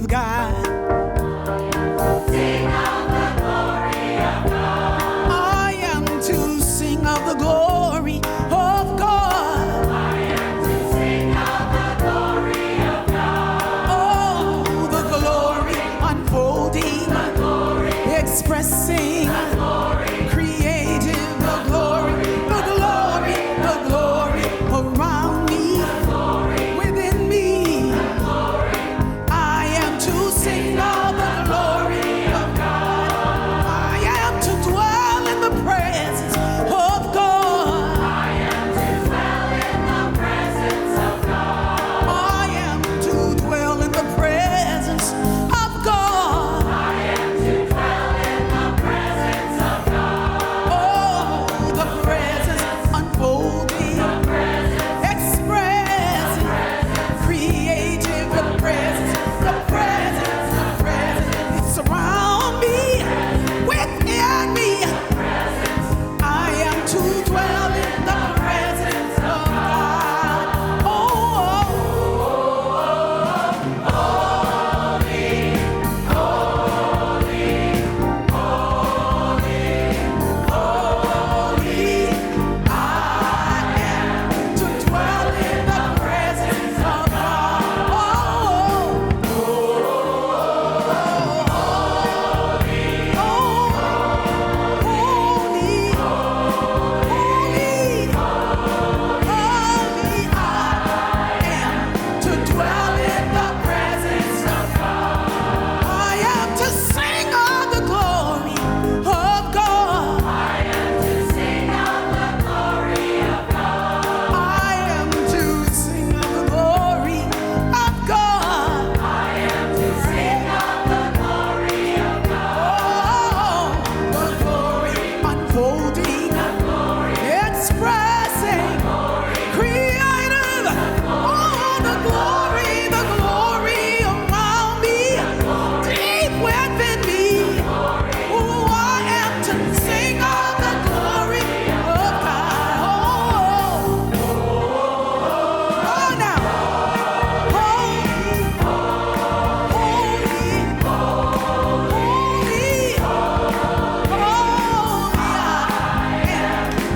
of God. Sing of the glory of God. I am to sing of the glory of God. I am to sing of the glory of God. Oh, the glory unfolding, The glory, expressing, the glory, creative, the glory, the glory, the glory around me, the glory, within me. the glory. I am to sing of the glory of God. I am to dwell in the presence of God. I am to dwell in the presence of God. I am to dwell in the presence of God. I am to dwell in the presence of God. Oh, the presence unfolding, The presence, expressing, creative, the presence, the presence, the presence. It's around me, within me. I am to dwell in the presence of God. Oh, holy, I am to dwell in the presence of God. Oh, holy, holy, holy, I am to dwell in the presence of God. I am to sing of the glory of God. I am to sing of the glory of God. I am to sing of the glory of God. I am to sing of the glory of God. Oh, the glory unfolding, The glory, expressing, creative. Oh, the glory around me, deep within me. Oh, I am to sing of the glory of God. Oh, now, holy,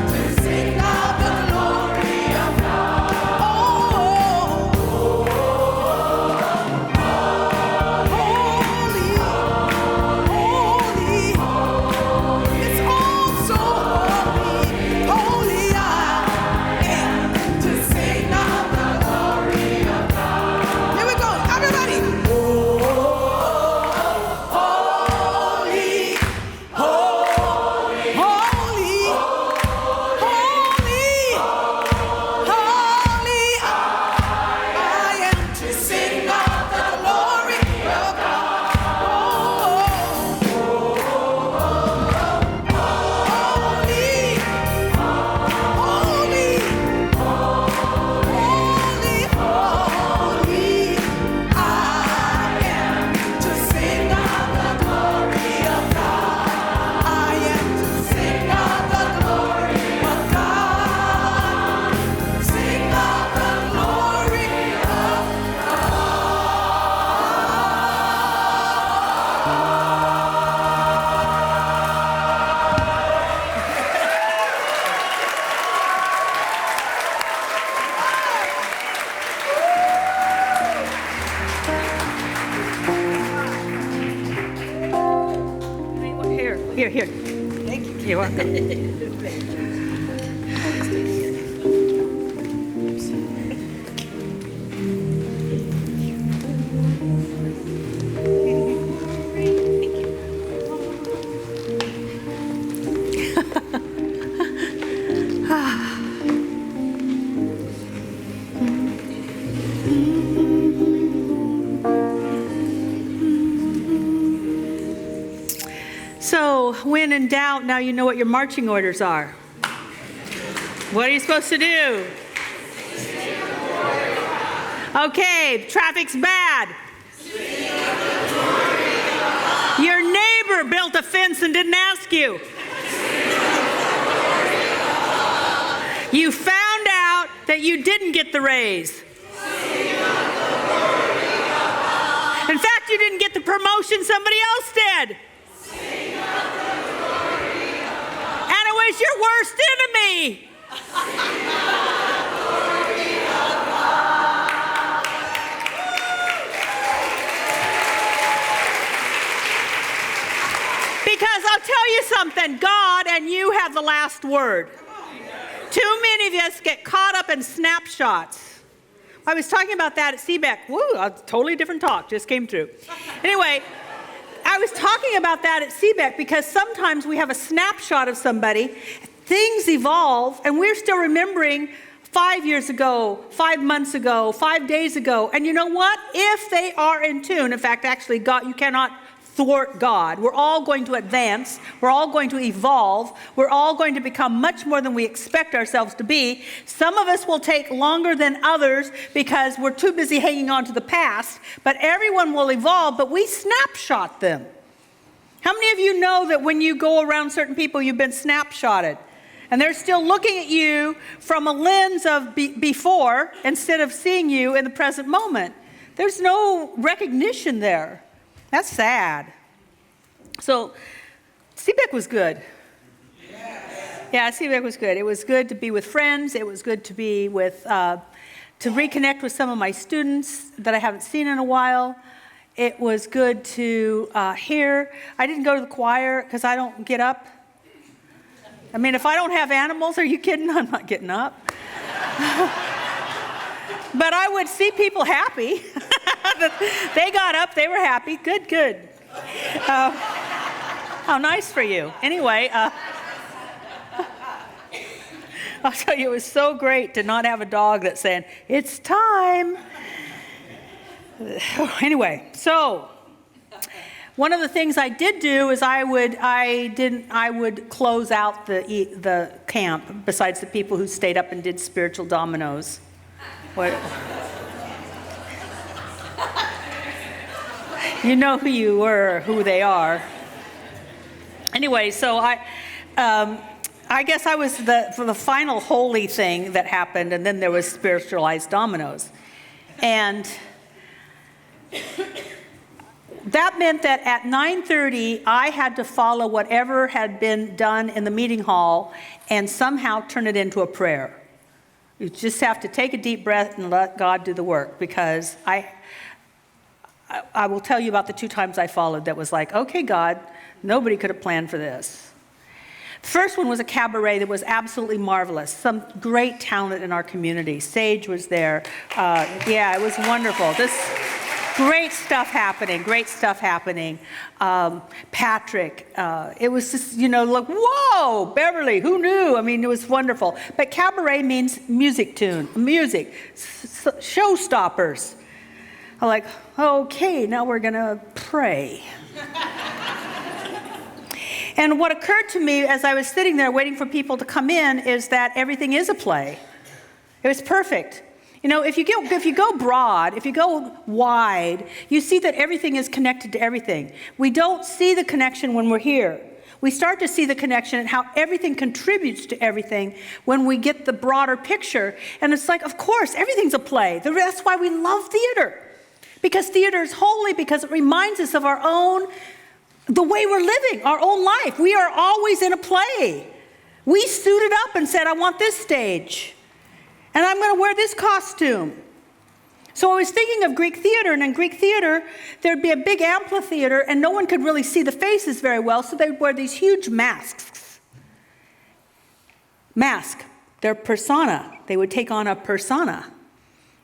to sing of the glory of God. Holy, it's all so holy. I am to sing of the glory of God. Here we go, everybody. Holy, holy, holy, holy, I am to sing of the glory of God. Holy, holy, holy, I am to sing of the glory of God. I am to sing of the glory of God. Sing of the glory of Here. Thank you. You're welcome. So, when in doubt, now you know what your marching orders are. What are you supposed to do? Okay, traffic's bad. Your neighbor built a fence and didn't ask you. You found out that you didn't get the raise. In fact, you you didn't get the promotion somebody else did. And it was your worst enemy. Because I'll tell you something, God and you have the last word. Too many of us get caught up in snapshots. I was talking about that at Seabeck. Woo, a totally different talk just came through. Anyway, I was talking about that at Seabeck because sometimes we have a snapshot of somebody, things evolve, and we're still remembering 5 years ago, 5 months ago, 5 days ago. And you know what? If they are in tune, in fact, actually, God, you cannot thwart God. We're all going to advance. We're all going to evolve. We're all going to become much more than we expect ourselves to be. Some of us will take longer than others because we're too busy hanging on to the past, but everyone will evolve, but we snapshot them. How many of you know that when you go around certain people, you've been snapshotted? And they're still looking at you from a lens of before instead of seeing you in the present moment. There's no recognition there. That's sad. So, Seabeck was good. Yeah, Seabeck was good. It was good to be with friends. It was good to be with, to reconnect with some of my students that I haven't seen in a while. It was good to hear. I didn't go to the choir because I don't get up. I mean, if I don't have animals, are you kidding? I'm not getting up. But I would see people happy. They got up, they were happy. Good, good. How nice for you. Anyway, I'll tell you, it was so great to not have a dog that's saying, it's time. Anyway, so one of the things I did do is I would close out the camp besides the people who stayed up and did spiritual dominoes. What? You know who you were, who they are. Anyway, so I guess I was for the final holy thing that happened, and then there was spiritualized dominoes. And that meant that at 9:30, I had to follow whatever had been done in the meeting hall and somehow turn it into a prayer. You just have to take a deep breath and let God do the work, because I will tell you about the 2 times I followed that was like, okay, God, nobody could have planned for this. The first one was a cabaret that was absolutely marvelous. Some great talent in our community. Sage was there. Yeah, it was wonderful. Great stuff happening. Patrick, it was just, like, whoa, Beverly, who knew? I mean, it was wonderful. But cabaret means music, showstoppers. I'm like, okay, now we're going to pray. And what occurred to me as I was sitting there waiting for people to come in is that everything is a play. It was perfect. If you go broad, if you go wide, you see that everything is connected to everything. We don't see the connection when we're here. We start to see the connection and how everything contributes to everything when we get the broader picture. And it's like, of course, everything's a play. That's why we love theater. Because theater is holy, because it reminds us of the way we're living, our own life. We are always in a play. We suited up and said, I want this stage. And I'm going to wear this costume. So I was thinking of Greek theater, and in Greek theater, there'd be a big amphitheater, and no one could really see the faces very well, so they'd wear these huge masks. Their persona. They would take on a persona.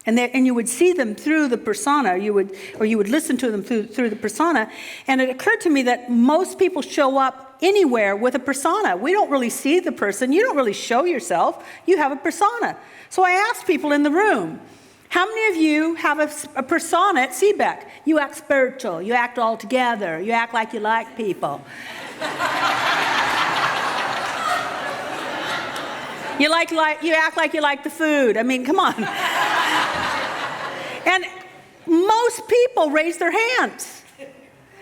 And you would see them through the persona, you would listen to them through the persona. And it occurred to me that most people show up anywhere with a persona. We don't really see the person. You don't really show yourself. You have a persona. So I asked people in the room, how many of you have a persona at Seabeck? You act spiritual. You act all together. You act like you like people. You act like you like the food. I mean, come on. And most people raise their hands.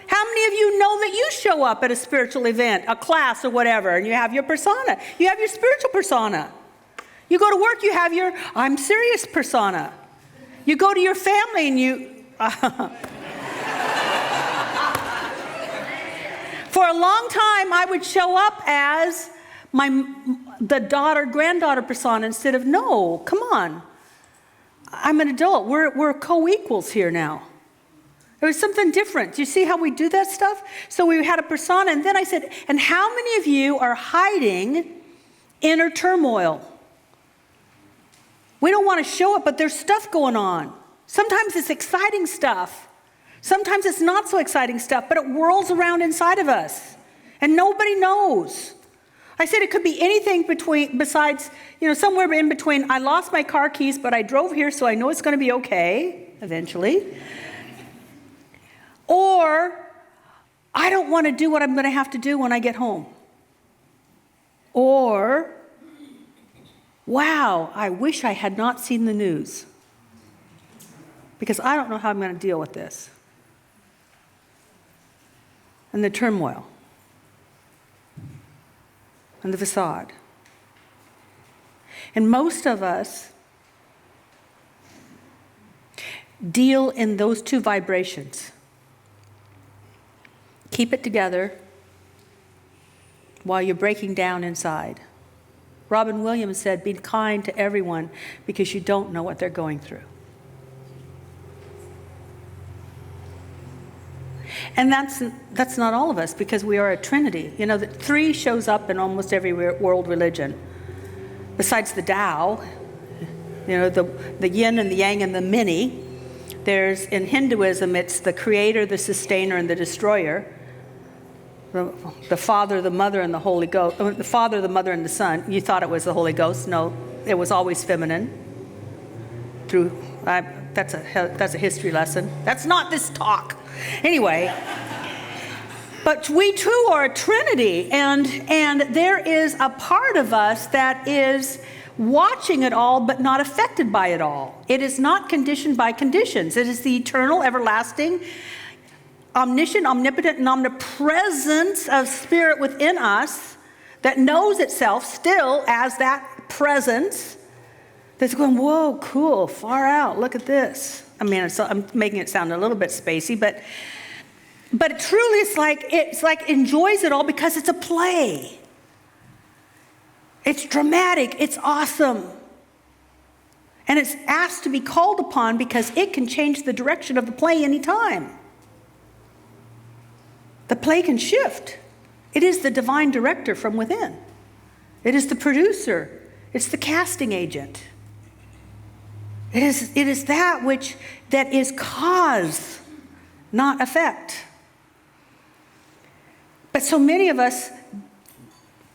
How many of you know that you show up at a spiritual event, a class or whatever, and you have your persona? You have your spiritual persona. You go to work, you have your I'm serious persona. You go to your family and you... For a long time, I would show up as the daughter-granddaughter persona instead of, no, come on. I'm an adult. We're co-equals here now. There was something different. Do you see how we do that stuff? So we had a persona, and then I said, and how many of you are hiding inner turmoil? We don't want to show it, but there's stuff going on. Sometimes it's exciting stuff. Sometimes it's not so exciting stuff, but it whirls around inside of us, and nobody knows. I said it could be anything besides, somewhere in between, I lost my car keys, but I drove here, so I know it's going to be okay, eventually. Or, I don't want to do what I'm going to have to do when I get home. Or, wow, I wish I had not seen the news, because I don't know how I'm going to deal with this. And the turmoil. And the facade. And most of us deal in those two vibrations. Keep it together while you're breaking down inside. Robin Williams said, be kind to everyone because you don't know what they're going through. And that's not all of us, because we are a trinity. The three shows up in almost every world religion. Besides the Tao, the yin and the yang and the many, there's, in Hinduism, it's the creator, the sustainer, and the destroyer. The Father, the Mother, and the Holy Ghost. The Father, the Mother, and the Son. You thought it was the Holy Ghost. No, it was always feminine. That's a history lesson. That's not this talk. Anyway, but we too are a trinity, and there is a part of us that is watching it all but not affected by it all. It is not conditioned by conditions. It is the eternal, everlasting, omniscient, omnipotent, and omnipresence of spirit within us that knows itself still as that presence that's going, whoa, cool, far out, look at this. I mean, I'm making it sound a little bit spacey, but truly it's like enjoys it all because it's a play. It's dramatic, it's awesome. And it's asked to be called upon because it can change the direction of the play anytime. The play can shift. It is the divine director from within. It is the producer. It's the casting agent. It is that is cause, not effect. But so many of us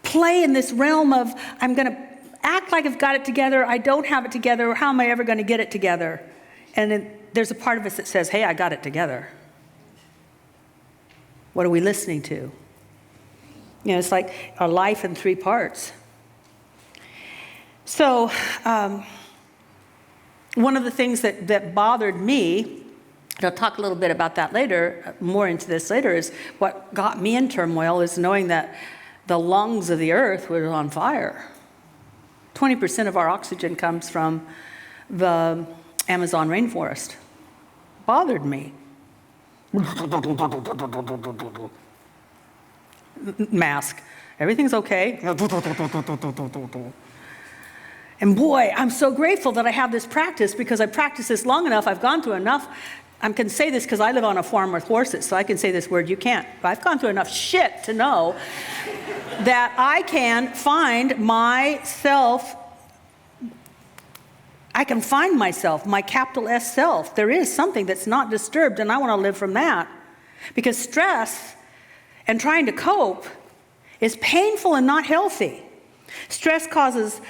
play in this realm of, I'm going to act like I've got it together, I don't have it together, how am I ever going to get it together? And then there's a part of us that says, hey, I got it together. What are we listening to? It's like our life in 3 parts. So, one of the things that bothered me, and I'll talk a little bit about that later, more into this later, is what got me in turmoil is knowing that the lungs of the earth were on fire. 20% of our oxygen comes from the Amazon rainforest. Bothered me. Mask. Everything's okay. And boy, I'm so grateful that I have this practice because I practiced this long enough. I've gone through enough. I can say this because I live on a farm with horses, so I can say this word, you can't. But I've gone through enough shit to know that I can find myself. I can find myself, my capital S self. There is something that's not disturbed, and I want to live from that. Because stress and trying to cope is painful and not healthy. Stress causes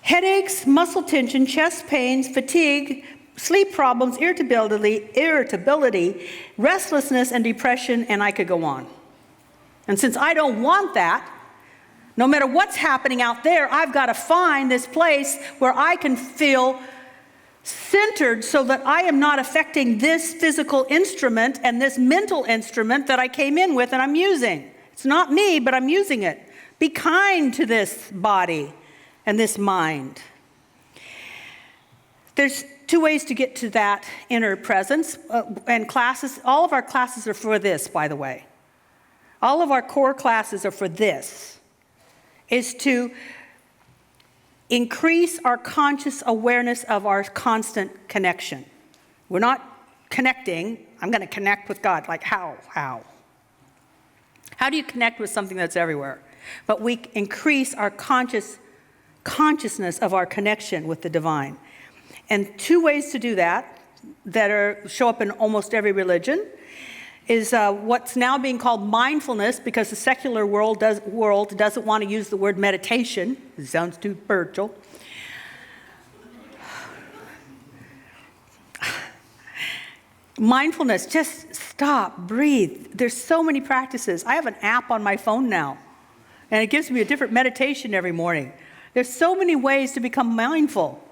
headaches, muscle tension, chest pains, fatigue, sleep problems, irritability, restlessness, and depression, and I could go on. And since I don't want that, no matter what's happening out there, I've got to find this place where I can feel centered so that I am not affecting this physical instrument and this mental instrument that I came in with and I'm using. It's not me, but I'm using it. Be kind to this body and this mind. There's 2 ways to get to that inner presence, and classes, all of our classes are for this, by the way. All of our core classes are for this, is to increase our conscious awareness of our constant connection. We're not connecting. I'm going to connect with God. Like how? How do you connect with something that's everywhere? But we increase our consciousness of our connection with the divine. And two ways to do that show up in almost every religion is what's now being called mindfulness, because the secular world doesn't want to use the word meditation. It sounds too spiritual. Mindfulness, just stop, breathe. There's so many practices. I have an app on my phone now, and it gives me a different meditation every morning. There's so many ways to become mindful.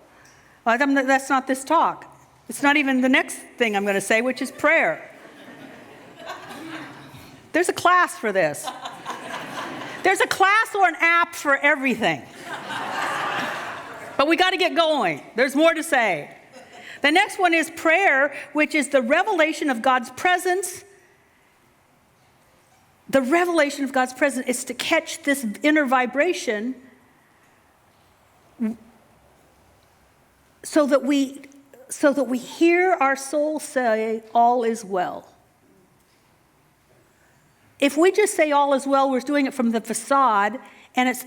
That's not this talk. It's not even the next thing I'm going to say, which is prayer. There's a class for this. There's a class or an app for everything. But we got to get going. There's more to say. The next one is prayer, which is the revelation of God's presence. The revelation of God's presence is to catch this inner vibration so that we hear our soul say, all is well. If we just say all is well, we're doing it from the facade, it's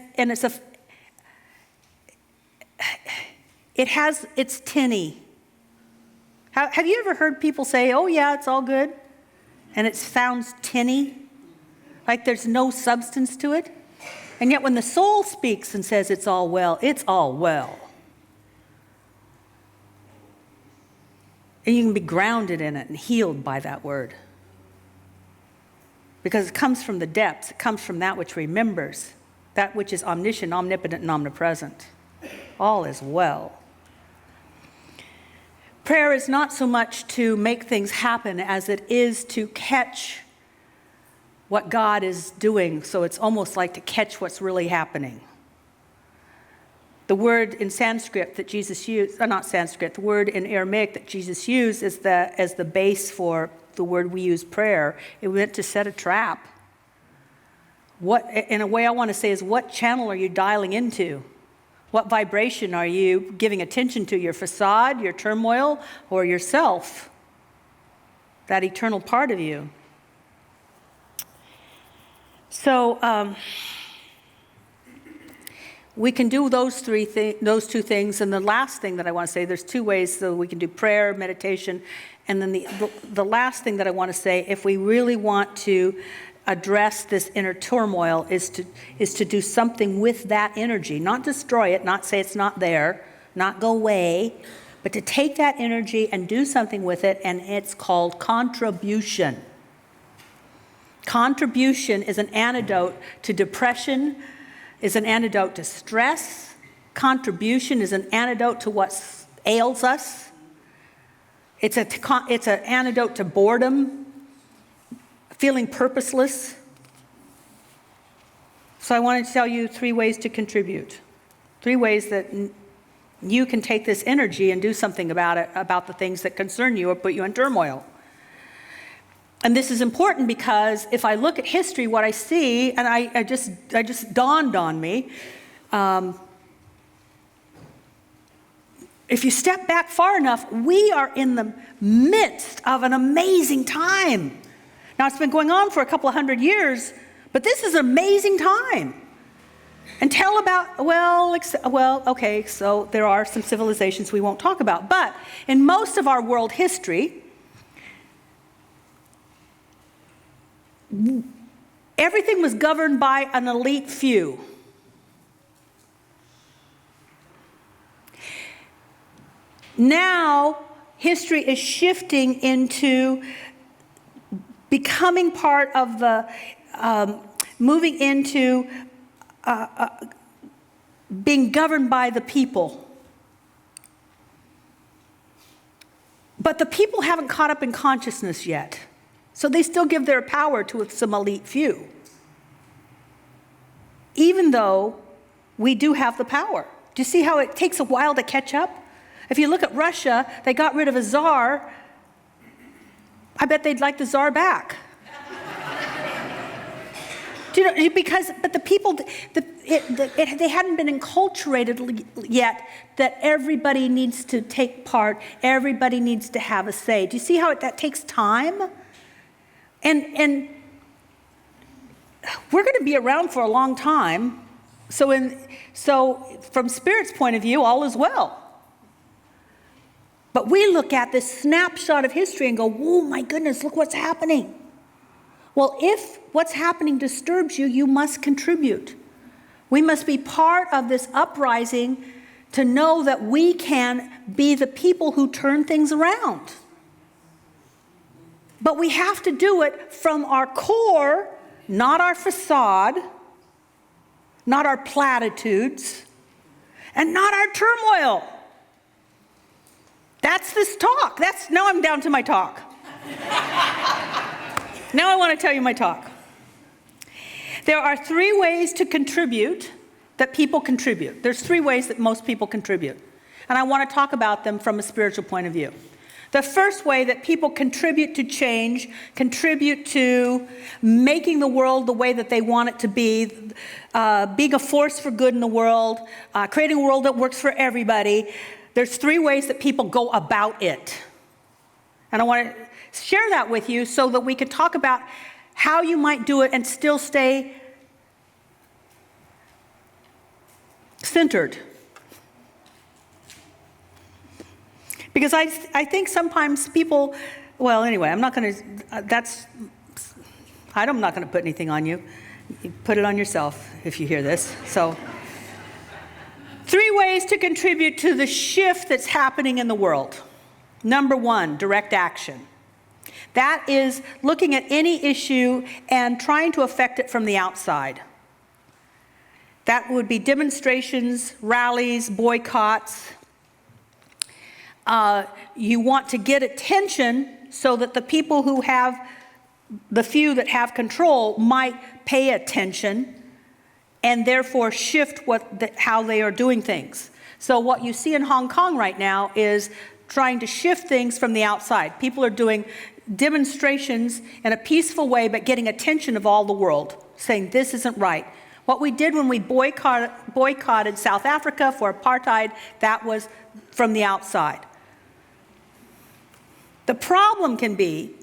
tinny. Have you ever heard people say, oh yeah, it's all good? And it sounds tinny, like there's no substance to it. And yet when the soul speaks and says it's all well, it's all well. And you can be grounded in it and healed by that word. Because it comes from the depths. It comes from that which remembers, that which is omniscient, omnipotent, and omnipresent. All is well. Prayer is not so much to make things happen as it is to catch what God is doing. So it's almost like to catch what's really happening. The word in Sanskrit that Jesus used, not Sanskrit, the word in Aramaic that Jesus used as the base for the word we use, prayer. It meant to set a trap. What, in a way I want to say, is what channel are you dialing into? What vibration are you giving attention to? Your facade, your turmoil, or yourself? That eternal part of you. So we can do those two things. And the last thing that I want to say, there's two ways. So we can do prayer, meditation, and then the last thing that I want to say, if we really want to address this inner turmoil, is to do something with that energy, not destroy it, not say it's not there, not go away, but to take that energy and do something with it, and it's called contribution. Contribution is an antidote to depression, is an antidote to stress. Contribution is an antidote to what ails us. It's an antidote to boredom, feeling purposeless. So I want to tell you 3 ways to contribute. 3 ways that you can take this energy and do something about it, about the things that concern you or put you in turmoil. And this is important because if I look at history, what I see, and I just dawned on me, if you step back far enough, we are in the midst of an amazing time. Now, it's been going on for a couple of 100 years, but this is an amazing time. Until about, okay, so there are some civilizations we won't talk about. But in most of our world history, everything was governed by an elite few. Now, history is shifting into becoming part of the, moving into being governed by the people. But the people haven't caught up in consciousness yet. So they still give their power to some elite few. Even though we do have the power. Do you see how it takes a while to catch up? If you look at Russia, they got rid of a czar. I bet they'd like the czar back. Do you know, but the people, they hadn't been enculturated yet that everybody needs to take part, everybody needs to have a say. Do you see how that takes time? And we're going to be around for a long time, so from Spirit's point of view, all is well. But we look at this snapshot of history and go, oh my goodness, look what's happening. Well, if what's happening disturbs you, you must contribute. We must be part of this uprising to know that we can be the people who turn things around. But we have to do it from our core, not our facade, not our platitudes, and not our turmoil. That's this talk. Now I'm down to my talk. Now I want to tell you my talk. There are 3 ways to contribute that people contribute. There's 3 ways that most people contribute. And I want to talk about them from a spiritual point of view. The first way that people contribute to change, contribute to making the world the way that they want it to be, being a force for good in the world, creating a world that works for everybody. There's 3 ways that people go about it. And I want to share that with you so that we can talk about how you might do it and still stay centered. Because I think sometimes people, well, anyway, I'm not going to put anything on you. You put it on yourself if you hear this. So, 3 ways to contribute to the shift that's happening in the world. Number 1, direct action. That is looking at any issue and trying to affect it from the outside. That would be demonstrations, rallies, boycotts. You want to get attention so that the people who have, the few that have control, might pay attention and therefore shift how they are doing things. So what you see in Hong Kong right now is trying to shift things from the outside. People are doing demonstrations in a peaceful way, but getting attention of all the world, saying this isn't right. What we did when we boycotted South Africa for apartheid, that was from the outside. The problem can be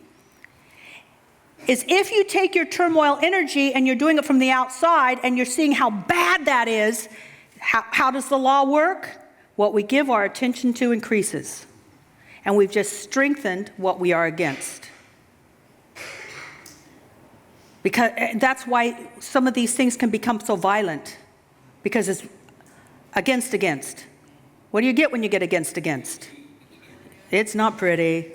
is if you take your turmoil energy and you're doing it from the outside and you're seeing how bad that is, how does the law work? What we give our attention to increases. And we've just strengthened what we are against. Because that's why some of these things can become so violent. Because it's against. What do you get when you get against? It's not pretty.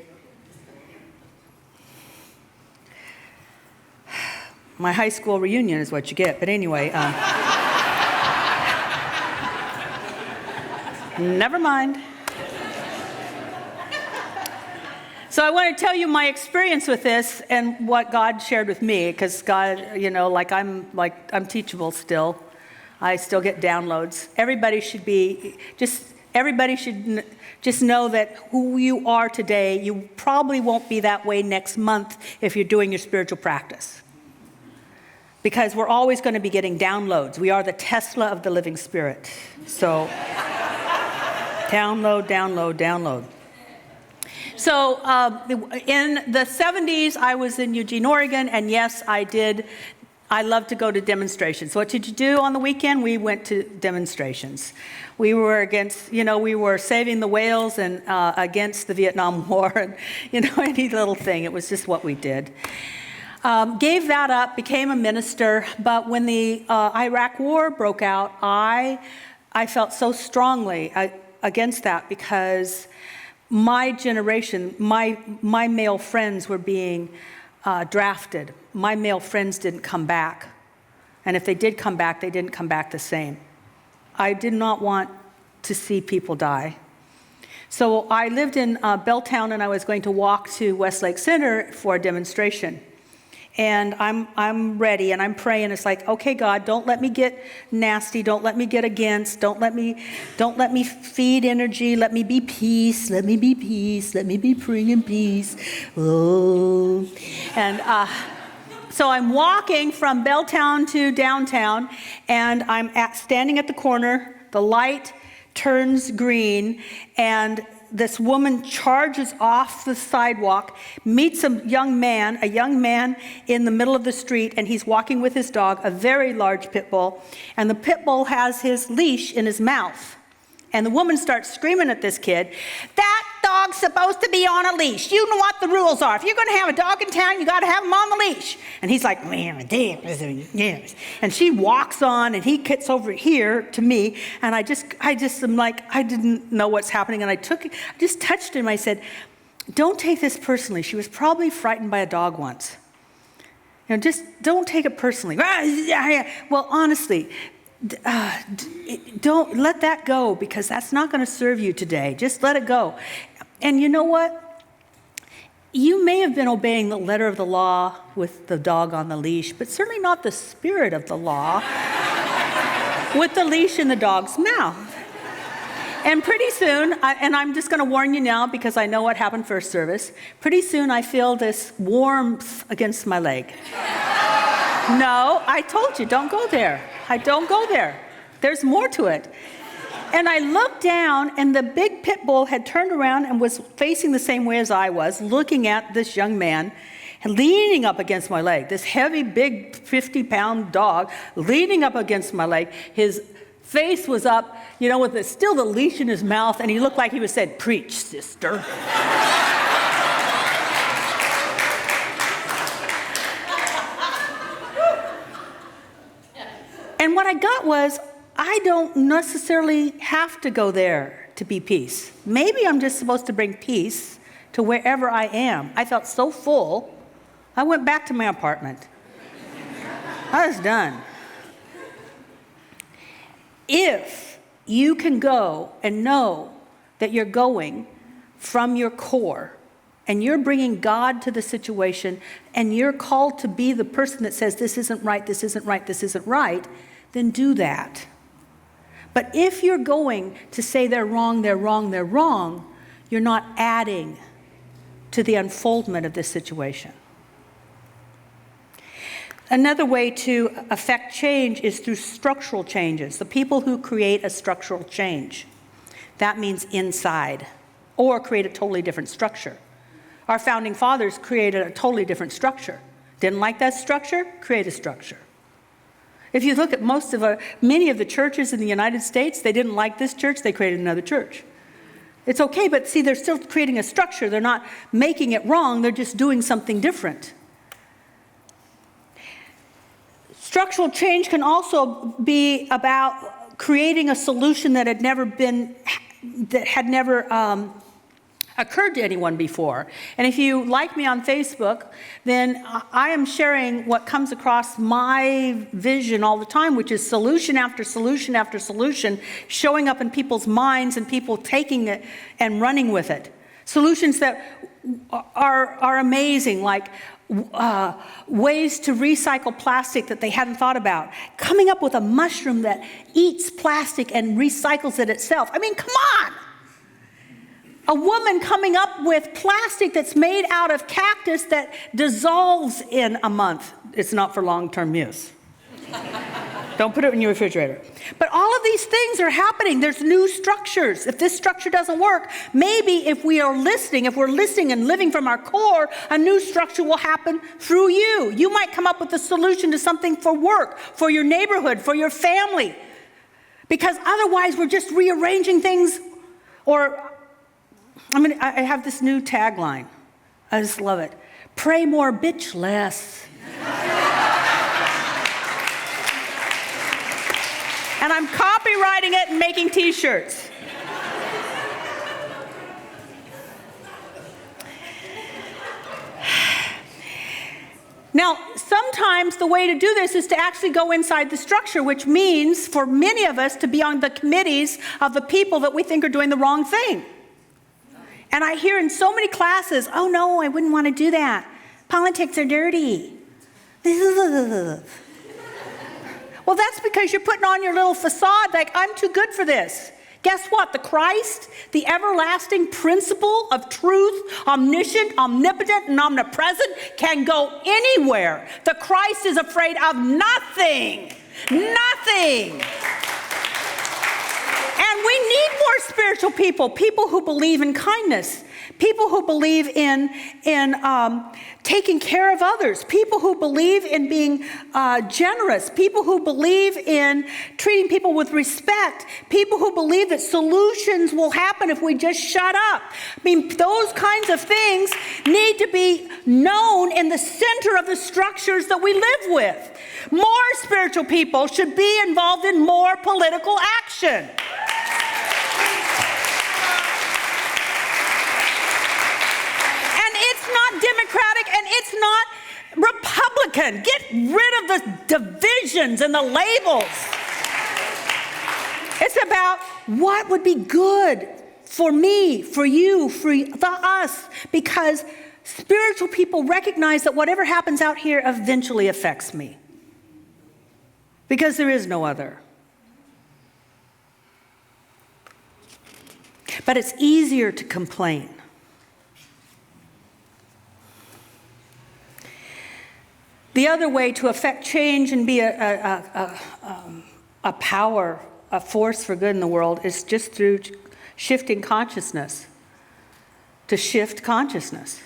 My high school reunion is what you get. But anyway, never mind. So I want to tell you my experience with this and what God shared with me, because God, I'm teachable still. I still get downloads. Everybody should just know that who you are today, you probably won't be that way next month if you're doing your spiritual practice. Because we're always going to be getting downloads. We are the Tesla of the living spirit. So download. So in the 70s, I was in Eugene, Oregon, and yes, I love to go to demonstrations. What did you do on the weekend? We went to demonstrations. We were we were saving the whales and against the Vietnam War, and, any little thing. It was just what we did. Gave that up, became a minister, but when the Iraq War broke out, I felt so strongly against that because my generation, my male friends were being drafted. My male friends didn't come back. And if they did come back, they didn't come back the same. I did not want to see people die. So I lived in Belltown, and I was going to walk to Westlake Center for a demonstration. And I'm ready, and I'm praying. It's like, okay, God, don't let me get nasty. Don't let me get against. Don't let me feed energy. Let me be peace. Let me be peace. Let me be praying in peace. Oh, and So I'm walking from Belltown to downtown, and I'm standing at the corner. The light turns green, and this woman charges off the sidewalk, meets a young man in the middle of the street, and he's walking with his dog, a very large pit bull, and the pit bull has his leash in his mouth. And the woman starts screaming at this kid, "That dog's supposed to be on a leash. You know what the rules are. If you're going to have a dog in town, you got to have him on the leash." And he's like, "Man, damn." And she walks on, and he gets over here to me, and I just am like, I didn't know what's happening, and I just touched him. I said, "Don't take this personally. She was probably frightened by a dog once. Just don't take it personally." Well, honestly, don't let that go, because that's not going to serve you today. Just let it go. And you know what? You may have been obeying the letter of the law with the dog on the leash, but certainly not the spirit of the law with the leash in the dog's mouth. And pretty soon, and I'm just going to warn you now because I know what happened first service, pretty soon I feel this warmth against my leg. No, I told you, don't go there. Don't go there. There's more to it. And I looked down, and the big pit bull had turned around and was facing the same way as I was, looking at this young man, and leaning up against my leg. This heavy, big, 50-pound dog leaning up against my leg. His face was up, with still the leash in his mouth, and he looked like he was saying, "Preach, sister." And what I got was, I don't necessarily have to go there to be peace. Maybe I'm just supposed to bring peace to wherever I am. I felt so full, I went back to my apartment. I was done. If you can go and know that you're going from your core, and you're bringing God to the situation, and you're called to be the person that says, "This isn't right, this isn't right, this isn't right," then do that. But if you're going to say they're wrong, they're wrong, they're wrong, you're not adding to the unfoldment of this situation. Another way to affect change is through structural changes. The people who create a structural change, that means inside, or create a totally different structure. Our founding fathers created a totally different structure. Didn't like that structure? Create a structure. If you look at many of the churches in the United States, they didn't like this church, they created another church. It's okay, but see, they're still creating a structure. They're not making it wrong, they're just doing something different. Structural change can also be about creating a solution that had never occurred to anyone before. And if you like me on Facebook, then I am sharing what comes across my vision all the time, which is solution after solution after solution showing up in people's minds and people taking it and running with it. Solutions that are amazing, like ways to recycle plastic that they hadn't thought about. Coming up with a mushroom that eats plastic and recycles it itself. I mean, come on! A woman coming up with plastic that's made out of cactus that dissolves in a month. It's not for long-term use. Don't put it in your refrigerator. But all of these things are happening. There's new structures. If this structure doesn't work, maybe if we're listening and living from our core, a new structure will happen through you. You might come up with a solution to something for work, for your neighborhood, for your family. Because otherwise we're just rearranging things. I have this new tagline. I just love it. Pray more, bitch less. And I'm copywriting it and making t-shirts. Now, sometimes the way to do this is to actually go inside the structure, which means for many of us to be on the committees of the people that we think are doing the wrong thing. And I hear in so many classes, "Oh no, I wouldn't want to do that. Politics are dirty." Well, that's because you're putting on your little facade like, "I'm too good for this." Guess what? The Christ, the everlasting principle of truth, omniscient, omnipotent, and omnipresent, can go anywhere. The Christ is afraid of nothing. Nothing. And we need more spiritual people, people who believe in kindness, people who believe in taking care of others, people who believe in being generous, people who believe in treating people with respect, people who believe that solutions will happen if we just shut up. I mean, those kinds of things need to be known in the center of the structures that we live with. More spiritual people should be involved in more political action. It's not Democratic and it's not Republican. Get rid of the divisions and the labels. It's about what would be good for me, for you, for us, because spiritual people recognize that whatever happens out here eventually affects me, because there is no other. But it's easier to complain. The other way to affect change and be a power, a force for good in the world is just through shifting consciousness. To shift consciousness.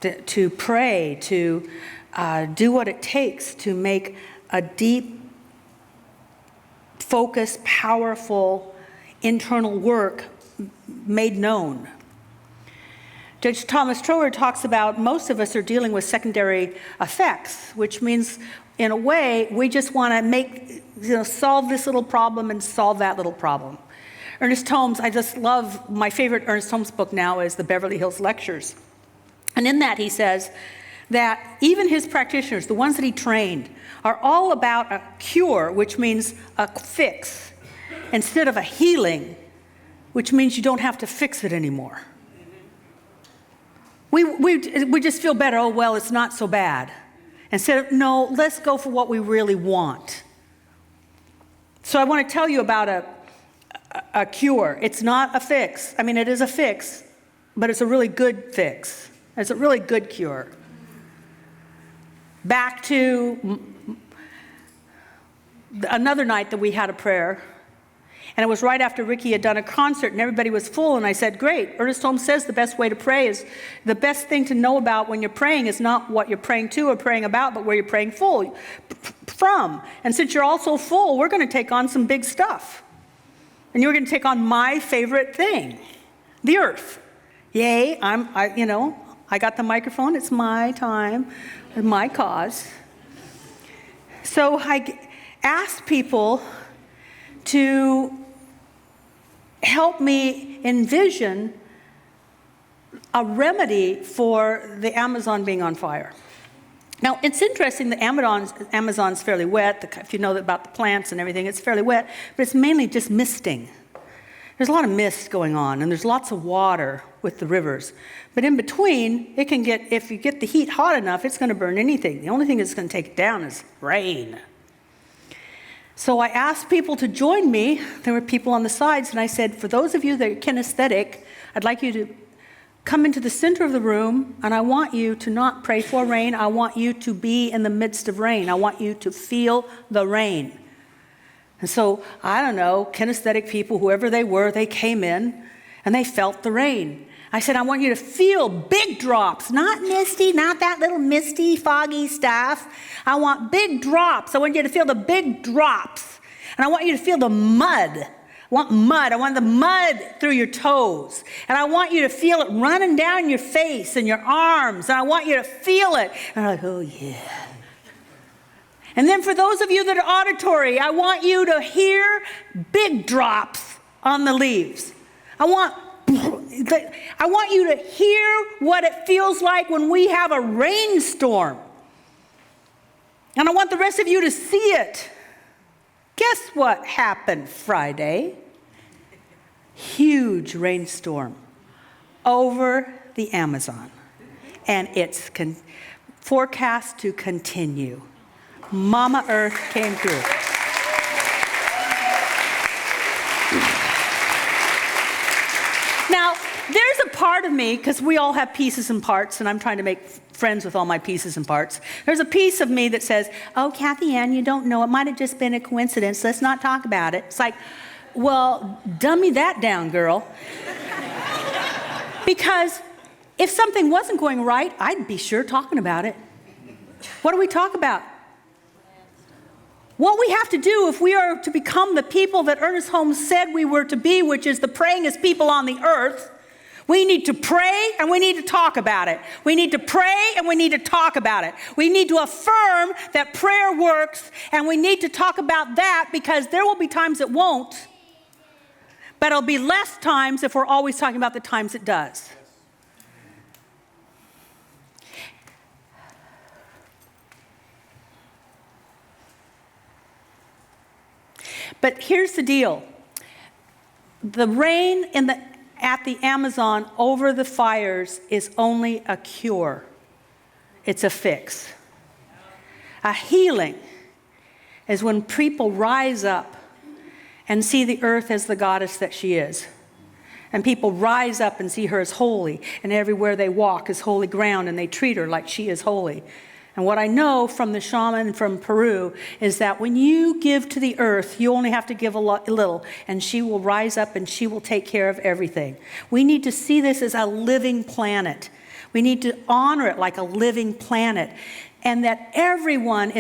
To pray, to do what it takes to make a deep, focused, powerful internal work made known. Judge Thomas Trower talks about most of us are dealing with secondary effects, which means, in a way, we just want to solve this little problem and solve that little problem. Ernest Holmes, I just love, my favorite Ernest Holmes book now is The Beverly Hills Lectures. And in that he says that even his practitioners, the ones that he trained, are all about a cure, which means a fix, instead of a healing, which means you don't have to fix it anymore. We just feel better. Oh, well, it's not so bad. Instead of, no, let's go for what we really want. So I want to tell you about a cure. It's not a fix. I mean, it is a fix, but it's a really good fix. It's a really good cure. Back to another night that we had a prayer. And it was right after Rickie had done a concert and everybody was full. And I said, great. Ernest Holmes says the best way to pray is, the best thing to know about when you're praying is not what you're praying to or praying about, but where you're praying from. And since you're all so full, we're going to take on some big stuff. And you're going to take on my favorite thing, the earth. Yay, I got the microphone. It's my time, my cause. So I asked people to help me envision a remedy for the Amazon being on fire. Now, it's interesting, the Amazon's fairly wet. If you know about the plants and everything, it's fairly wet, but it's mainly just misting. There's a lot of mist going on, and there's lots of water with the rivers. But in between, it can get, if you get the heat hot enough, it's going to burn anything. The only thing that's going to take it down is rain. So I asked people to join me. There were people on the sides, and I said, for those of you that are kinesthetic, I'd like you to come into the center of the room, and I want you to not pray for rain. I want you to be in the midst of rain. I want you to feel the rain. And so, I don't know, kinesthetic people, whoever they were, they came in, and they felt the rain. I said, I want you to feel big drops, not misty, not that little misty, foggy stuff. I want big drops. I want you to feel the big drops. And I want you to feel the mud. I want mud. I want the mud through your toes. And I want you to feel it running down your face and your arms. And I want you to feel it. And I'm like, oh, yeah. And then for those of you that are auditory, I want you to hear big drops on the leaves. I want you to hear what it feels like when we have a rainstorm. And I want the rest of you to see it. Guess what happened Friday? Huge rainstorm over the Amazon. And it's forecast to continue. Mama Earth came through. Now, there's a part of me, because we all have pieces and parts, and I'm trying to make friends with all my pieces and parts. There's a piece of me that says, oh, Kathianne, you don't know. It might have just been a coincidence. Let's not talk about it. It's like, well, dummy that down, girl. Because if something wasn't going right, I'd be sure talking about it. What do we talk about? What we have to do if we are to become the people that Ernest Holmes said we were to be, which is the prayingest people on the earth, we need to pray and we need to talk about it. We need to pray and we need to talk about it. We need to affirm that prayer works, and we need to talk about that, because there will be times it won't, but it'll be less times if we're always talking about the times it does. But here's the deal. The rain at the Amazon over the fires is only a cure. It's a fix. A healing is when people rise up and see the earth as the goddess that she is. And people rise up and see her as holy, and everywhere they walk is holy ground, and they treat her like she is holy. And what I know from the shaman from Peru is that when you give to the earth, you only have to give a little, and she will rise up and she will take care of everything. We need to see this as a living planet. We need to honor it like a living planet. And that everyone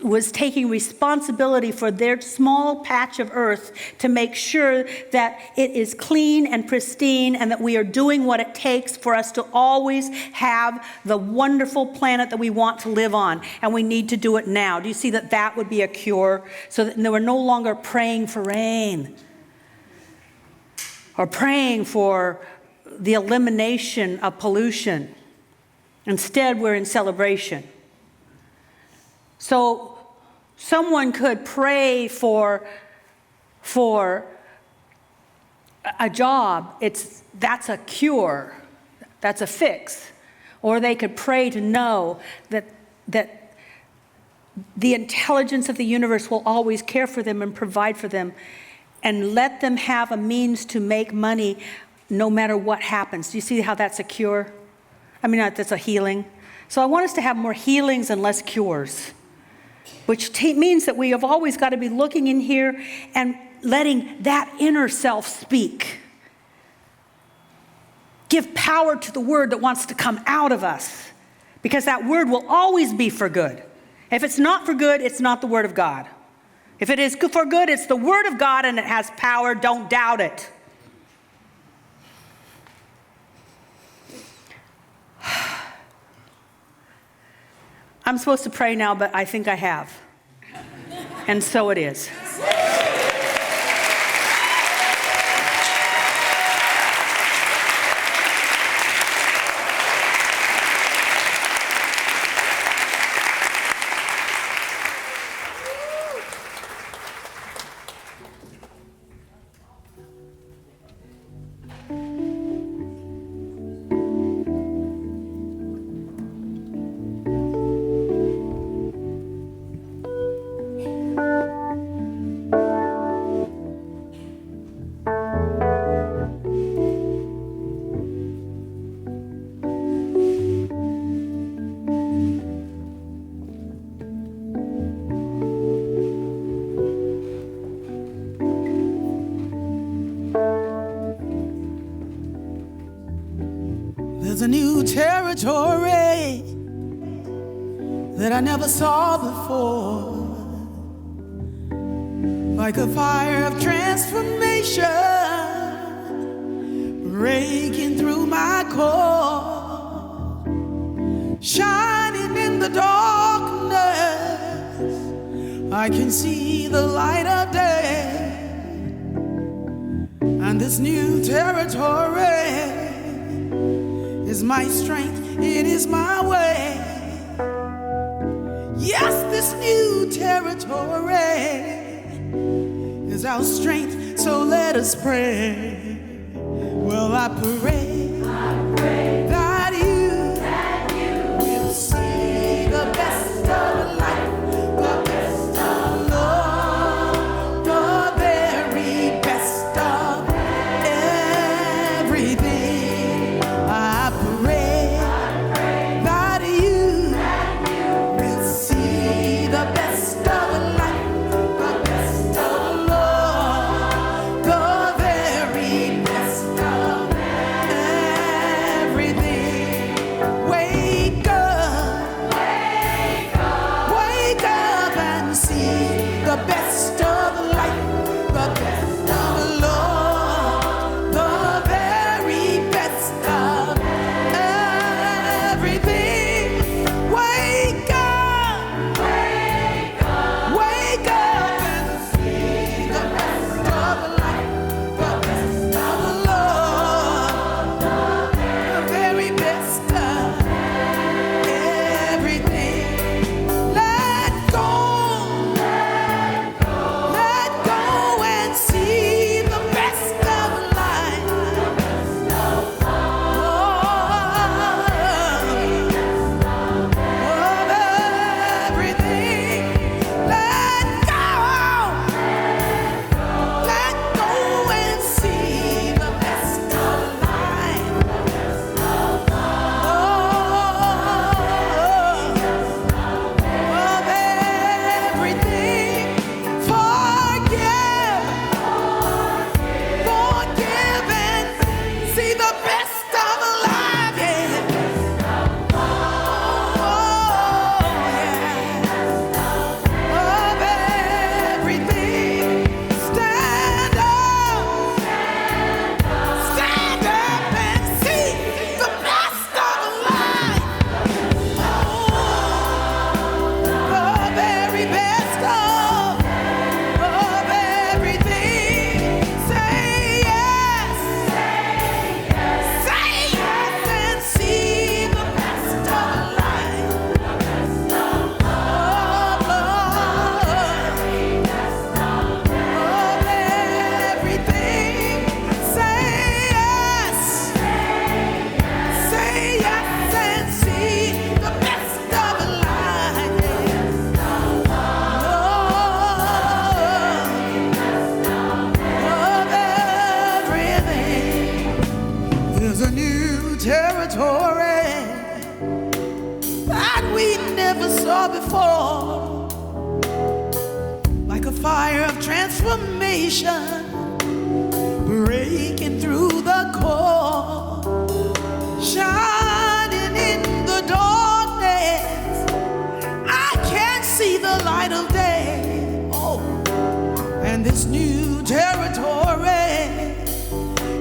was taking responsibility for their small patch of earth to make sure that it is clean and pristine, and that we are doing what it takes for us to always have the wonderful planet that we want to live on. And we need to do it now. Do you see that that would be a cure? So that we're no longer praying for rain or praying for the elimination of pollution. Instead, we're in celebration. So someone could pray for a job. That's a cure. That's a fix. Or they could pray to know that the intelligence of the universe will always care for them and provide for them, and let them have a means to make money no matter what happens. Do you see how that's a cure? I mean, that's a healing. So I want us to have more healings and less cures, which means that we have always got to be looking in here and letting that inner self speak. Give power to the word that wants to come out of us, because that word will always be for good. If it's not for good, it's not the word of God. If it is for good, it's the word of God, and it has power. Don't doubt it. I'm supposed to pray now, but I think I have. And so it is. There's a new territory that I never saw before, like a fire of transformation breaking through my core, shining in the darkness. I can see the light of day, and this new territory is my strength, it is my way. Yes, this new territory is our strength, so let us pray. Well, I pray that you will see the best of life, the best of love, the very best of everything. the best of life, the best of love, the very best of everything. Wake up, wake up and see the best of life, the best of love, the very best of everything. Let go and see the best of life. Of everything. Let go and see the best of life. Of everything. Forgive and see the best of life. Yeah. Of everything. Stand up and see the best of life. The very best of everything. Say yes. Say yes and see the best of life. Of everything. Say yes. Say yes and see the best of life. Of everything. There's a new territory that we never saw before, like a fire of transformation breaking through the core, shining in the darkness. I can't see the light of day. Oh, and this new territory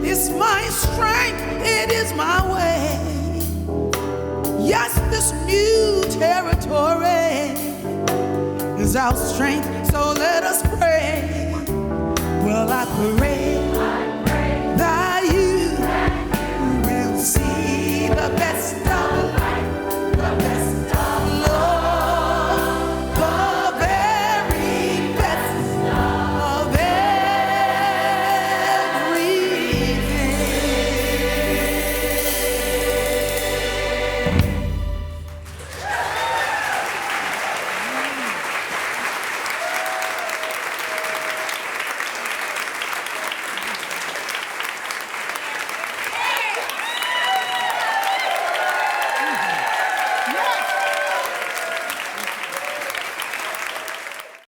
is my strength, it is my way. Yes, this new territory is our strength, so let us pray. Well, I pray that you will see the best